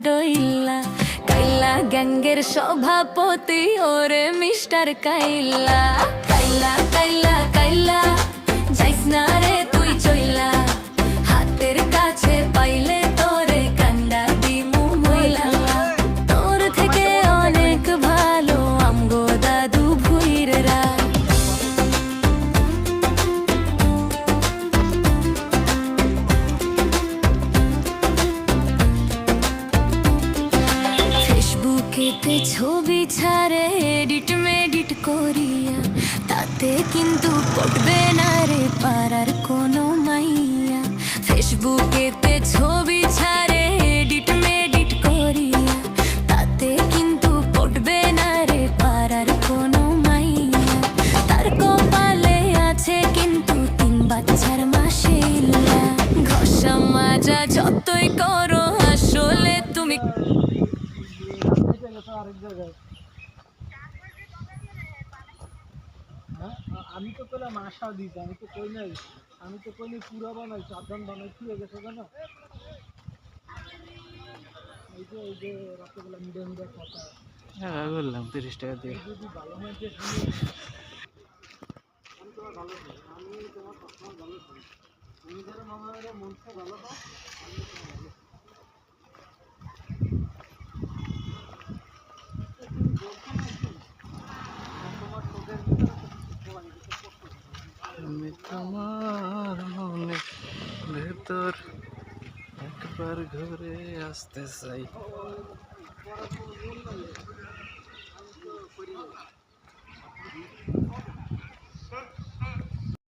ডইলা কাইলা গ্যাঙ্গের সভাপতি ওরে মিস্টার কাইলা কাইলা কাইলা কাইলা যাইস না রে তুই চইলা হাতের কাছে পাইলে তোরে কান্ডা দিমু মইলা তোর থেকে অনেক ভালো আমগো দাদু ভুইররা ফেসবুকেতে ছবি ছাড়ে এডিট মেডিট করিয়া তাতে কিন্তু পটবে না রে পাড়ার কোনো মাইয়া ফেসবুকেতে ছবি ছাড়ে এডিট মেডিট করিয়া তাতে কিন্তু পটবে না রে পাড়ার কোনো মাইয়া তার কপালে আছে কিন্তু 3 বাচ্চার মাশাআল্লাহ ঘষা মাজা যতই করো আসলে তুমি আমি তো কইলাম আশা দিছি, আমি তো কই নাই, আমি তো কইনি পুরা বানাই সাবধান বানাই কি হয়ে গেছে না এই যে রাত্রেবেলা মিডিয়া মিডিয়া কথা বললাম 30 টাকা দিয়ে যদি ভালো মানছে আমি তোমার ভালো চাই, আমি তোমার সবসময় ভালো চাই, তুমি ধরো মামার মনটা ভালো দাও, আমি তোমার ভালো আমি তোমার মনের ভেতর একবার ঘুরে আসতে চাই।